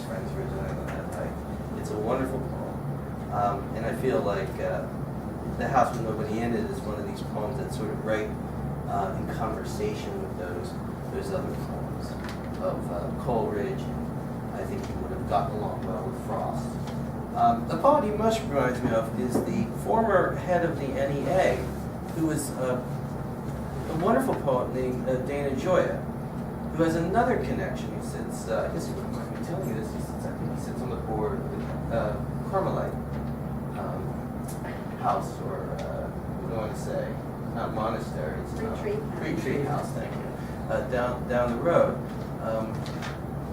friends for doing that. It's a wonderful poem. And I feel like The House with Nobody in It is one of these poems that's sort of right in conversation with those other poems of Coleridge. I think he would have gotten along well with Frost. The poet he most reminds me of is the former head of the NEA, who was a wonderful poet named Dana Gioia, who has another connection. He sits, I guess he wouldn't mind me telling you this, I think he sits on the board of the Carmelite house, or what do I want to say? Not monastery, it's retreat house, thank you. Down the road.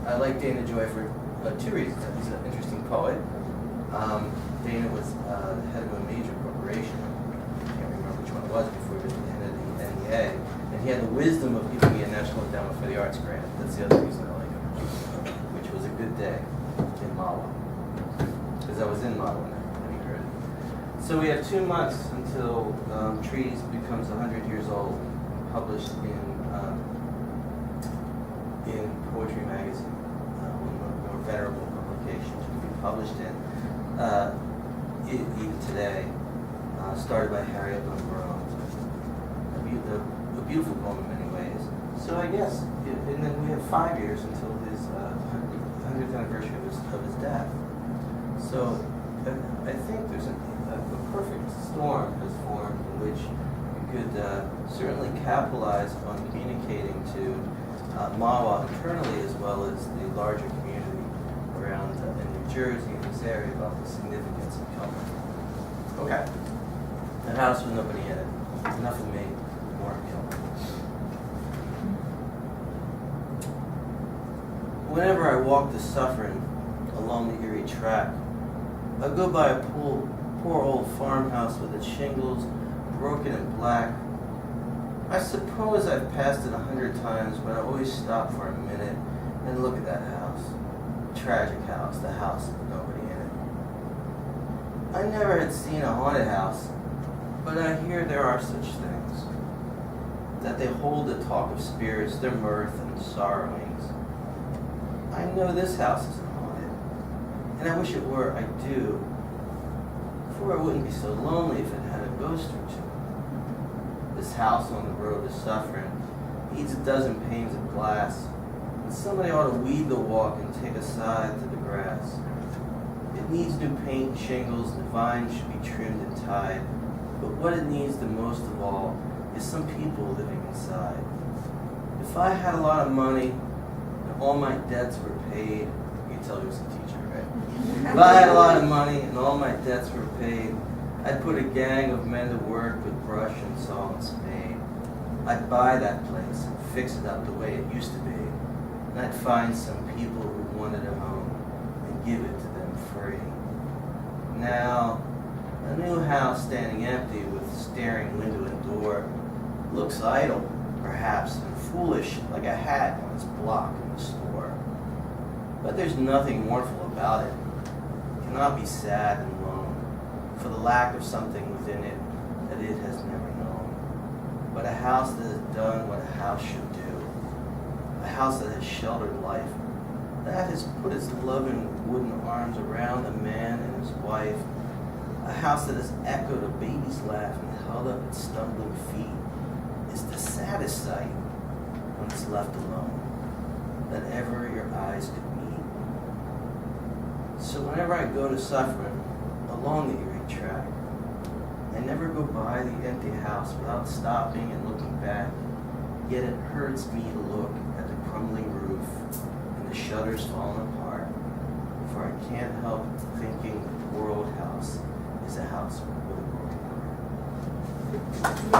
I like Dana Gioia for two reasons. He's an interesting poet. Dana was the head of a major corporation. I can't remember which one it was before he was the head of the NEA. And he had the wisdom of giving me a National Endowment for the Arts grant. That's the other reason I like him. Which was a good day in Mawa. Because I was in Mawa when he heard it. So we have 2 months until Trees becomes 100 years old, published in Poetry Magazine, one of the more venerable publications to be published in. Even today, started by Harriet Monroe. A beautiful poem in many ways. So I guess, and then we have 5 years until his 100th anniversary of his death. So I think there's a perfect storm has formed in which you could certainly capitalize on communicating to Mawa internally as well as the larger community around in New Jersey and this area about the significance of Kilmer. Okay. The House with Nobody in It. Enough of me. More of Kilmer. Whenever I walk the Suffering along the Erie track, I go by a poor old farmhouse with its shingles broken and black. I suppose I've passed it 100 times, but I always stop for a minute and look at that house. A tragic house, the house with nobody in it. I never had seen a haunted house, but I hear there are such things. That they hold the talk of spirits, their mirth and sorrowings. I know this house isn't haunted, and I wish it were, I do, for it wouldn't be so lonely if it had a ghost or two. This house on the road to Suffering needs a dozen panes of glass, and somebody ought to weed the walk and take a side to the grass. It needs new paint and shingles, the vines should be trimmed and tied, but what it needs the most of all is some people living inside. If I had a lot of money and all my debts were paid, you can tell he was a teacher, right? If I had a lot of money and all my debts were paid, I'd put a gang of men to work with brush and saw and spade. I'd buy that place and fix it up the way it used to be. And I'd find some people who wanted a home and give it to them free. Now, a new house standing empty with staring window and door looks idle, perhaps, and foolish like a hat on its block in the store. But there's nothing mournful about it. It cannot be sad and lone for the lack of something within it that it has never known. But a house that has done what a house should do. A house that has sheltered life. That has put its loving wooden arms around a man and his wife. A house that has echoed a baby's laugh and held up its stumbling feet is the saddest sight when it's left alone that ever your eyes could meet. So whenever I go to Suffering along the Erie track, I never go by the empty house without stopping and looking back, yet it hurts me to look at the crumbling roof and the shutters falling apart, for I can't help thinking the poor old house is a house with a broken heart.